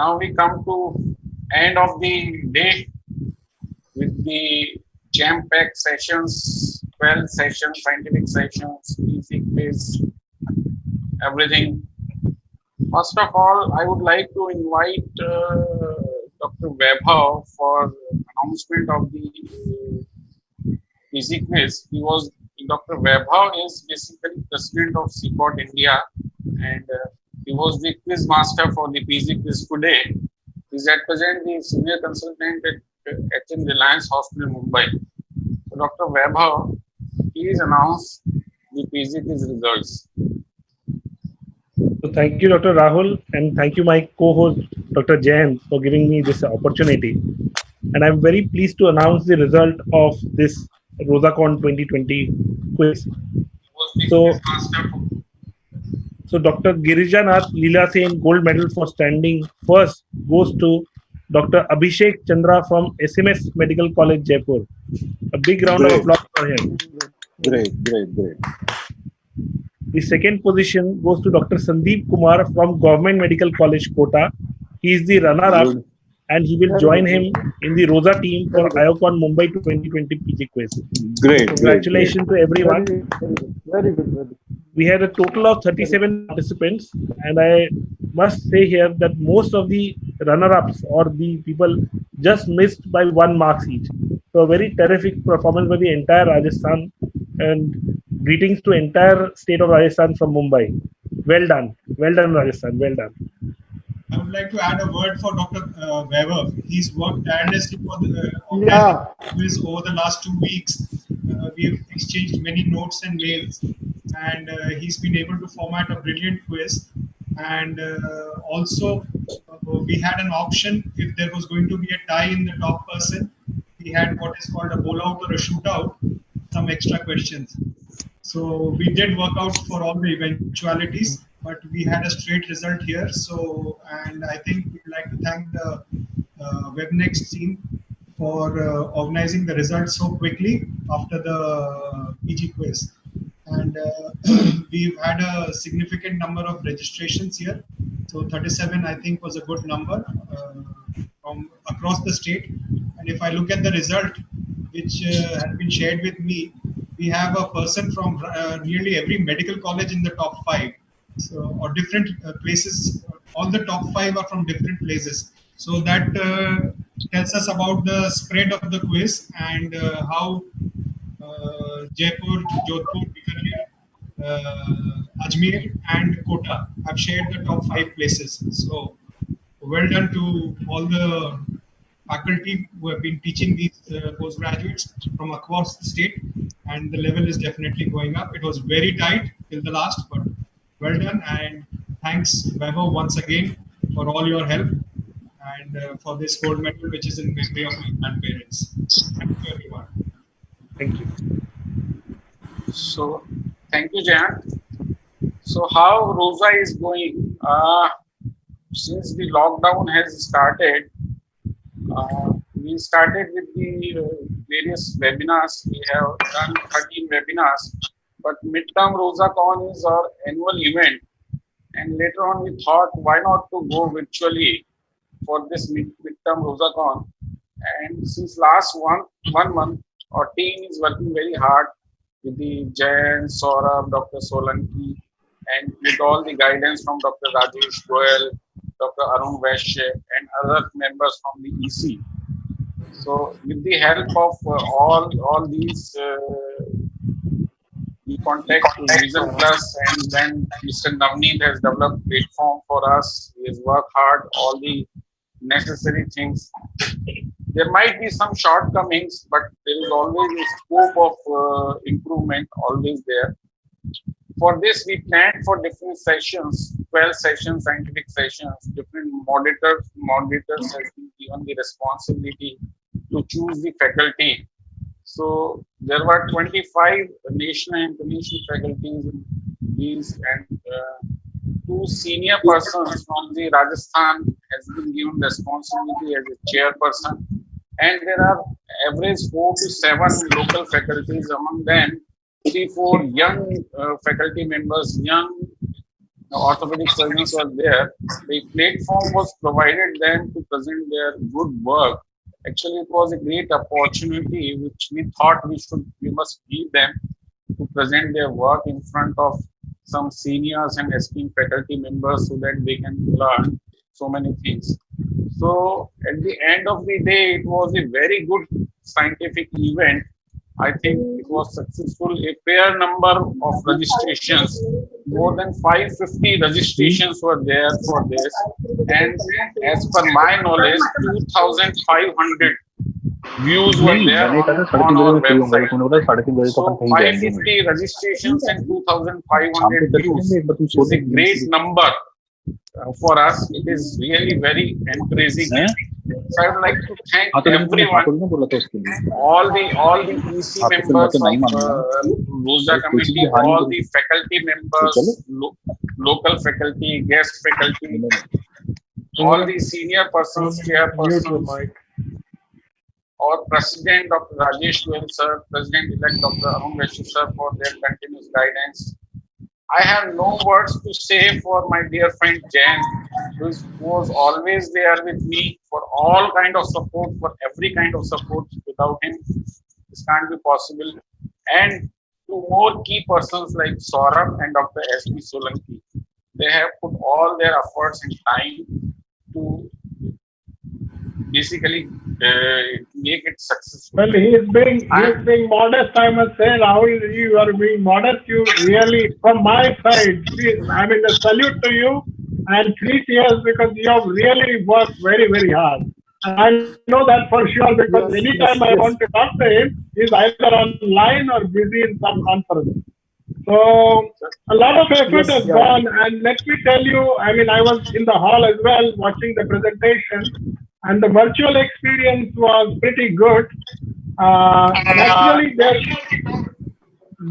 Now we come to end of the day with the jam-packed sessions, 12 sessions, scientific sessions, easy quiz, everything. First of all, I would like to invite Dr. Vaibhav for announcement of the easy quiz. Dr. Vaibhav is basically president of CPOT India, and he was the quiz master for the PG quiz today. He's at present the senior consultant at HN Reliance Hospital, Mumbai. So Dr. Vaibhav, please announce the PG quiz results. So thank you, Dr. Rahul, and thank you, my co-host, Dr. Jain, for giving me this opportunity. And I'm very pleased to announce the result of this RosaCon 2020 quiz. So, so Dr. Girijanath Leela Sen gold medal for standing first goes to Dr. Abhishek Chandra from SMS Medical College, Jaipur. A big round of Great, applause for him. great. The second position goes to Dr. Sandeep Kumar from Government Medical College, Kota. He is the runner-up Good. and he will join him in the Rosa team for IOCON Mumbai 2020 PG quiz. Great. Congratulations to everyone. Very good. We had a total of 37 participants, and I must say here that most of the runner-ups or the people just missed by 1 mark each. So a very terrific performance by the entire Rajasthan, and greetings to entire state of Rajasthan from Mumbai. Well done Rajasthan, well done. I would like to add a word for Dr. Weber. He's worked tirelessly for the quiz over the last 2 weeks. We've exchanged many notes and mails, and he's been able to format a brilliant quiz. And also, we had an option if there was going to be a tie in the top person. We had what is called a bowl out or a shootout, some extra questions. So we did work out for all the eventualities, but we had a straight result here. So, and I think we'd like to thank the WebNext team for organizing the results so quickly after the PG quiz. And we've had a significant number of registrations here. So 37, I think, was a good number from across the state. And if I look at the result, which has been shared with me, we have a person from nearly every medical college in the top 5. So, or different places, all the top 5 are from different places. So that tells us about the spread of the quiz and how Jaipur, Jodhpur, Bikaner, Ajmer and Kota have shared the top 5 places. So well done to all the faculty who have been teaching these postgraduates from across the state, and the level is definitely going up. It was very tight till the last, but well done, and thanks Vaibhav once again for all your help and for this gold medal, which is in memory of my grandparents. Thank you, everyone. Thank you. So, thank you, Jan. So, how Rosa is going? Since the lockdown has started, we started with the various webinars. We have done 13 webinars, but midterm RosaCon is our annual event. And later on, we thought, why not to go virtually for this midterm RosaCon? And since last one month, our team is working very hard with the Jain, Saurabh, Dr. Solanki, and with all the guidance from Dr. Rajesh Goyal, Dr. Arun Vaishya, and other members from the EC. So, with the help of all these, we contact Vision Plus, and then Mr. Navneet has developed platform for us. He has worked hard, all the necessary things. There might be some shortcomings, but there is always a scope of improvement always there. For this, we planned for different sessions, 12 sessions, scientific sessions. Different moderators has been given the responsibility to choose the faculty. So there were 25 national and international faculties in these, and 2 senior persons from the Rajasthan has been given responsibility as a chairperson. And there are average 4 to 7 local faculties, among them 3-4 young faculty members, young orthopedic surgeons were there. The platform was provided them to present their good work. Actually, it was a great opportunity which we thought we must give them to present their work in front of some seniors and esteemed faculty members so that they can learn so many things. So at the end of the day, it was a very good scientific event. I think it was successful. A fair number of registrations, more than 550 registrations were there for this. And as per my knowledge, 2,500 views were there मैंने कहा था साढ़े on तीन our बजे में free होऊंगा, website. तुमने बताया साढ़े तीन बजे तो अपन So कहीं जाएंगे नहीं 550 registrations and शाम 2,500 को चल views लेंगे एक बार तुम सो is a great number for us. It is really very encouraging. हैं So I would like to thank हाँ तो लेकिन तुमने हाँ everyone, थोड़ी ना बोला था उसके लिए all the EC हाँ तो फिर मैं members तो नहीं of मानूंगा ROSA कोई चीज की committee, हानि all करूँ the faculty तो members, चलो local faculty, guest faculty, all the senior persons, Mute your chairpersons, mic. or President Dr. Rajesh Goyal sir, President-elect Dr. Arun Vaishya sir for their continuous guidance. I have no words to say for my dear friend Jan, who was always there with me for all kind of support, for every kind of support. Without him, this can't be possible. And two more key persons like Saurabh and Dr. S.P. Solanki. They have put all their efforts and time to basically make it successful. Well, he is being modest, I must say. Rahul, you are being modest. You really, from my side, I mean, a salute to you and 3 years because you have really worked very, very hard. And I know that for sure because Yes, anytime yes, I yes. want to talk to him, he's either online or busy in some conference. So a lot of effort Yes, has yeah. gone, and let me tell you, I mean, I was in the hall as well watching the presentation, and the virtual experience was pretty good. Naturally,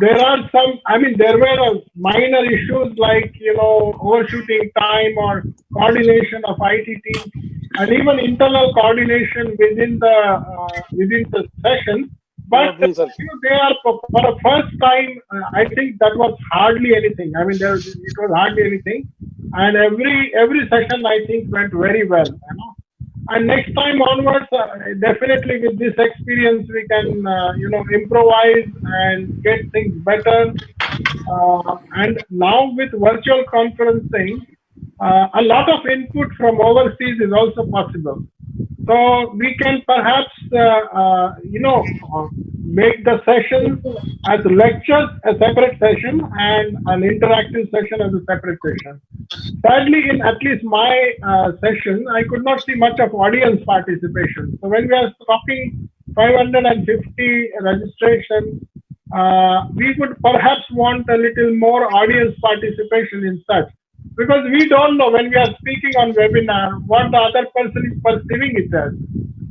there are some, I mean, there were minor issues like, overshooting time or coordination of IT teams and even internal coordination within the session. But Lovely, sir. they are for the first time, I think that was hardly anything. I mean, it was hardly anything. And every session, I think, went very well. And next time onwards, definitely with this experience, we can, improvise and get things better. And now with virtual conferencing, a lot of input from overseas is also possible. So we can perhaps, make the session as lectures a separate session and an interactive session as a separate session. Sadly, in at least my session, I could not see much of audience participation. So when we are talking 550 registration, we would perhaps want a little more audience participation in such. Because we don't know when we are speaking on webinar what the other person is perceiving it as.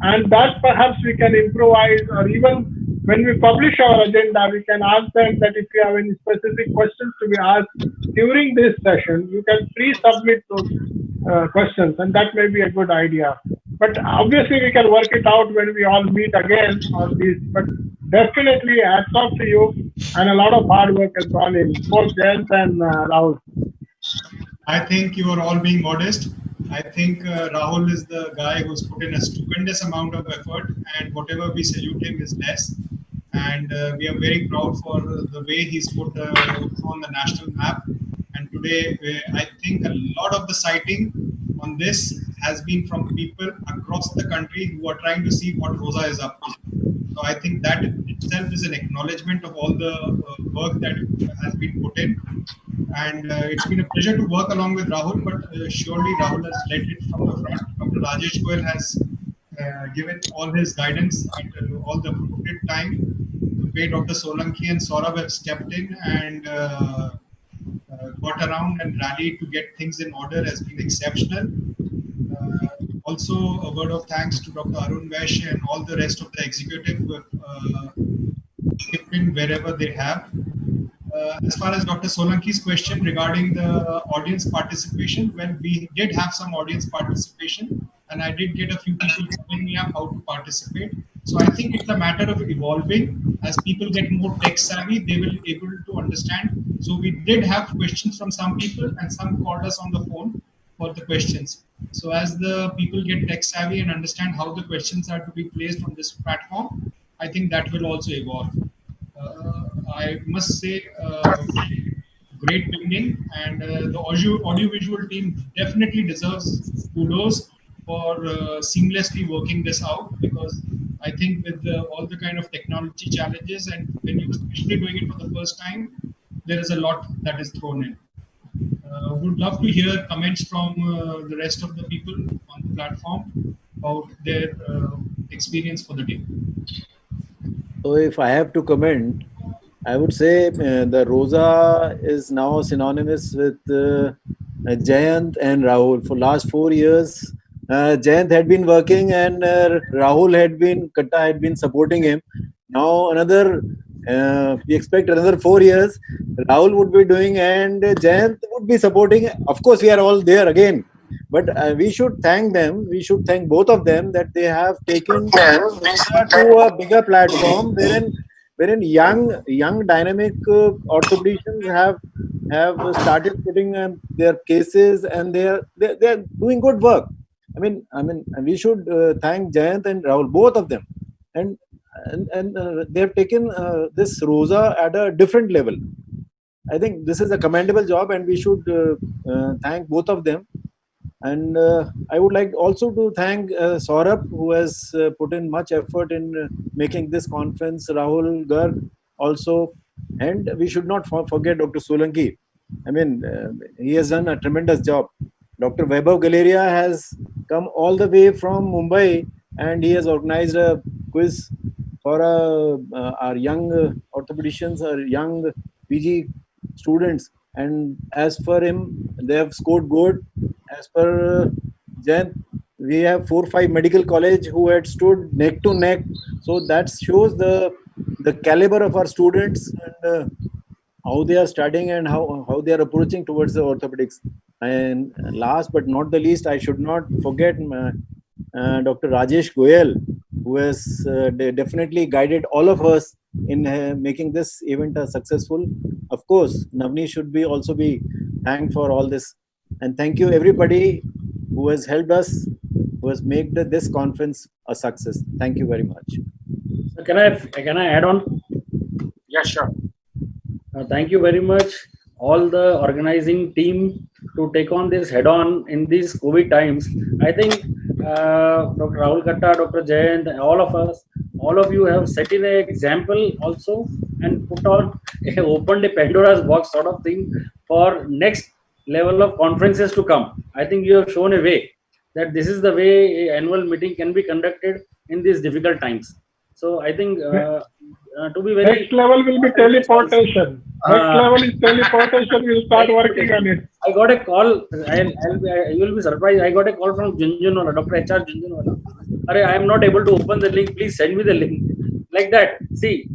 And that perhaps we can improvise, or even when we publish our agenda, we can ask them that if you have any specific questions to be asked during this session, you can pre-submit those questions, and that may be a good idea. But obviously, we can work it out when we all meet again on this. But definitely, hats off to you, and a lot of hard work has gone in, both Jayant and Rahul. I think you are all being modest. I think Rahul is the guy who's put in a stupendous amount of effort, and whatever we salute him is less. And we are very proud for the way he's put on the national map. And today, I think a lot of the citing on this has been from people across the country who are trying to see what ROSA is up to. So I think that itself is an acknowledgement of all the work that has been put in. And it's been a pleasure to work along with Rahul, but surely Rahul has led it from the front. Dr. Rajesh Goyal has given all his guidance and all the appropriate time. The way Dr. Solanki and Saurabh have stepped in and got around and rallied to get things in order has been exceptional. Also, a word of thanks to Dr. Arun Vaishya and all the rest of the executive who have chipped in wherever they have. As far as Dr. Solanki's question regarding the audience participation, well, we did have some audience participation, and I did get a few people telling me up how to participate. So I think it's a matter of evolving. As people get more tech savvy, they will be able to understand So we did have questions from some people, and some called us on the phone for the questions. So as the people get tech savvy and understand how the questions are to be placed on this platform, I think that will also evolve. I must say, great beginning, and the audiovisual team definitely deserves kudos for seamlessly working this out, because I think with all the kind of technology challenges, and when you're especially doing it for the first time, there is a lot that is thrown in. Would love to hear comments from the rest of the people on the platform about their experience for the day. So if I have to comment, I would say the Rosa is now synonymous with Jayant and Rahul. For last 4 years, Jayant had been working and Rahul Katta had been supporting him. Now we expect another 4 years, Rahul would be doing and Jayant would be supporting. Of course, we are all there again. But we should thank them. We should thank both of them that they have taken to a bigger platform wherein young dynamic orthopedicians have started putting their cases, and they're doing good work. I mean we should thank Jayant and Rahul, both of them, and they have taken this Rosa at a different level. I think this is a commendable job, and we should thank both of them. And I would like also to thank Saurabh, who has put in much effort in making this conference, Rahul Garg also, and we should not forget Dr. Solanki. I mean, he has done a tremendous job. Dr. Vaibhav Galeria has come all the way from Mumbai, and he has organized a quiz for our young orthopedicians, our young PG students. And as per him, they have scored good. As per Jayant, we have 4 or 5 medical college who had stood neck to neck. So that shows the caliber of our students and how they are studying and how they are approaching towards the orthopedics. And last but not the least, I should not forget Dr. Rajesh Goyal, who has definitely guided all of us in making this event successful. Of course, Navni should also be thanked for all this. And thank you everybody who has helped us, who has made this conference a success. Thank you very much. Can I add on? Yeah, sure. Thank you very much, all the organizing team, to take on this head on in these COVID times. I think Dr. Rahul Katta, Dr. Jayant, all of us, all of you have set in an example also, and opened a Pandora's box sort of thing for next level of conferences to come. I think you have shown a way that this is the way an annual meeting can be conducted in these difficult times. So I think to be very next level will be teleportation. Next level is teleportation. We'll start working on it. I got a call. You will be surprised. I got a call from Junjunwala, Dr. HR Junjunwala. I am not able to open the link. Please send me the link. Like that. See,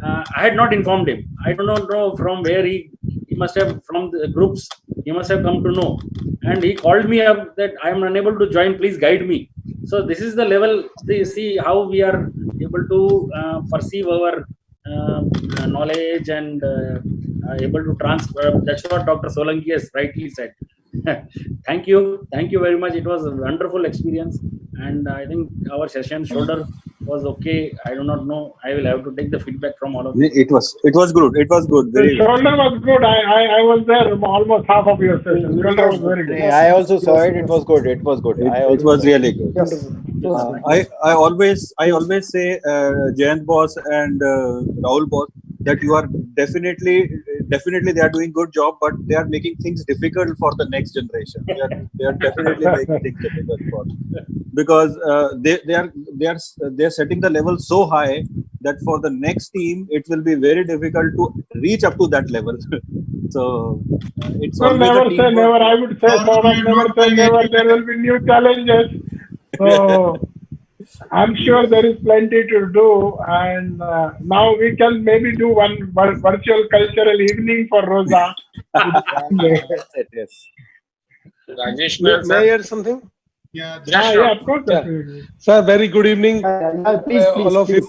I had not informed him. I do not know from where he must have, from the groups, he must have come to know. And he called me up that I am unable to join. Please guide me. So this is the level. See how we are able to perceive our knowledge and able to transfer. That's what Dr. Solanki has rightly said. Thank you very much. It was a wonderful experience, and I think our session shoulder was okay. I do not know. I will have to take the feedback from all of you. It was good. It was good. The shoulder was good. I was there almost half of your session. Shoulder was very good. I also saw it. It was good. It was good. It was really good. Yes. I always say Jayant boss and Rahul boss that you are definitely they are doing good job, but they are making things difficult for the next generation. They are definitely making things difficult for because they are setting the level so high that for the next team it will be very difficult to reach up to that level. So it's So never say never. I would say never say never. There will be new challenges. So I'm sure there is plenty to do, and now we can maybe do one virtual cultural evening for Rosa. Yes. Rajesh, May I add something? Yeah, Yeah, of course. Yeah. Sir, very good evening, Please, all of you.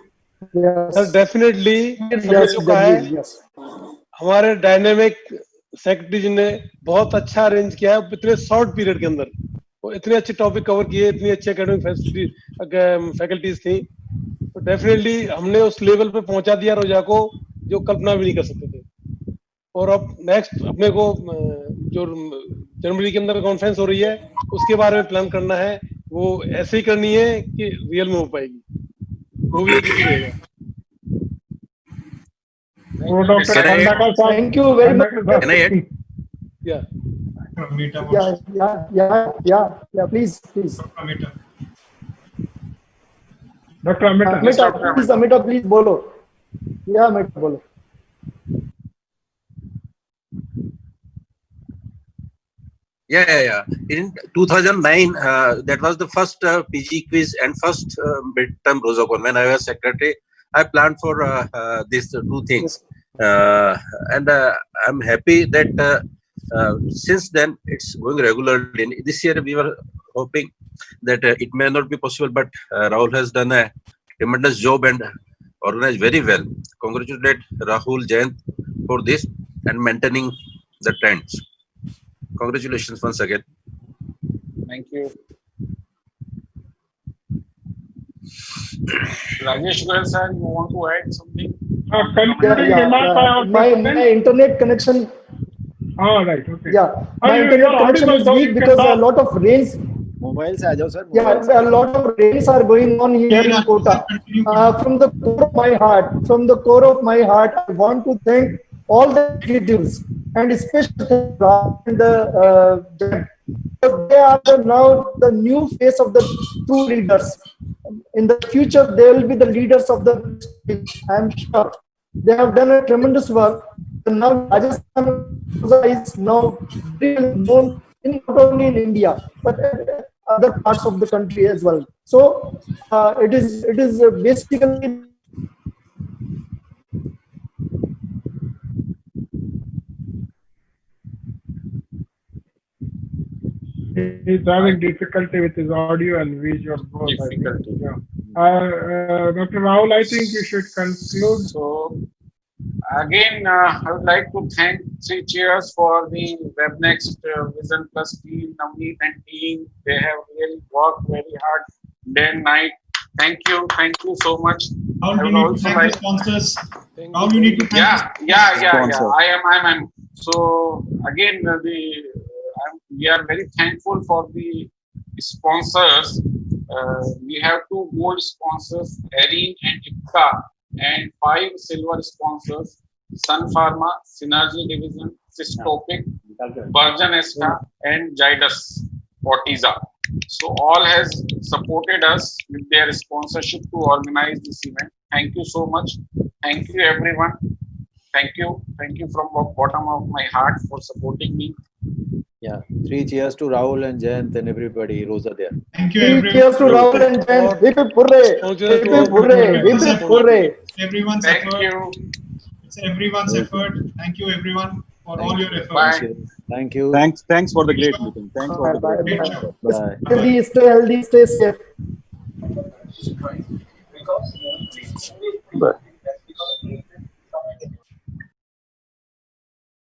Yes. Sir, definitely Yes, समझ चुका है yes. हमारे dynamic secretary ने बहुत अच्छा arrange किया है इतने शॉर्ट पीरियड के अंदर। वो इतने अच्छे टॉपिक कवर किए, इतनी अच्छी एकेडमिक फैकल्टीज थी, तो डेफिनेटली हमने उस लेवल पे पहुंचा दिया रोजा को जो कल्पना भी नहीं कर सकते थे। और अब नेक्स्ट अपने को जो जनवरी के अंदर कॉन्फ्रेंस हो रही है उसके बारे में प्लान करना है, वो ऐसे ही करनी है कि रियल में हो पाएगी, वो भी एक इशू रहेगा। Dr. Can I- Khandaka sir. Thank you very much. Can I add? Yeah. Dr. Mehta wants Yeah. Please. Dr. Mehta. Dr. Amita. Amita, please bolo. Yeah, Amita, bolo. Yeah. In 2009, that was the first PG quiz and first midterm Rosacon. When I was secretary, I planned for these two things. And I'm happy that since then it's going regularly. This year we were hoping that it may not be possible, but Rahul has done a tremendous job and organized very well. Congratulate Rahul Jayant for this and maintaining the trends. Congratulations once again. Thank you. Rajesh Goyal sir, you want to add something? Concluding remarks by our My president. internet connection. Oh, right. Okay. Yeah, Oh, my you internet are connection audible, is so weak you can because a talk. lot of rains. Mobile से आ जाओ sir. Yeah, a lot of rains are going on here in Kota. From the core of my heart, I want to thank all the executives and especially they are now the new face of the true leaders. In the future, they will be the leaders of the state. I am sure they have done a tremendous work. And now Rajasthan is now really known not only in India but other parts of the country as well. So it is basically. He's having difficulty with his audio and visual both. I think. Difficulty. Yeah. Dr. Rahul, I think we should conclude. So again, I would like to thank Three Cheers for the WebNext Vision Plus team, Navneet and team. They have really worked very hard day and night. Thank you so much. How do I you would need to also thank like- the sponsors? How do you need to thank Yeah. Sponsor. I am. So again, we are very thankful for the sponsors. We have 2 gold sponsors, Erin and IPCA, and 5 silver sponsors, Sun Pharma, Synergy Division, Systopic, Bergen Esca, and Zydus Fortiza. So all has supported us with their sponsorship to organize this event. Thank you so much. Thank you everyone. Thank you from the bottom of my heart for supporting me. Yeah, 3 cheers to Rahul and Jayant and everybody. Rosa there. Thank you, Cheers to Rahul and Jayant. Hip hip hooray! Hip hip hooray! Hip hip hooray! Everyone's Thank effort. you. It's everyone's effort. Thank you, everyone, for all your efforts. Bye. Thank you. Thanks for the great meeting. Thanks for the great Great meeting. job. Bye. Stay healthy, stay safe. Bye.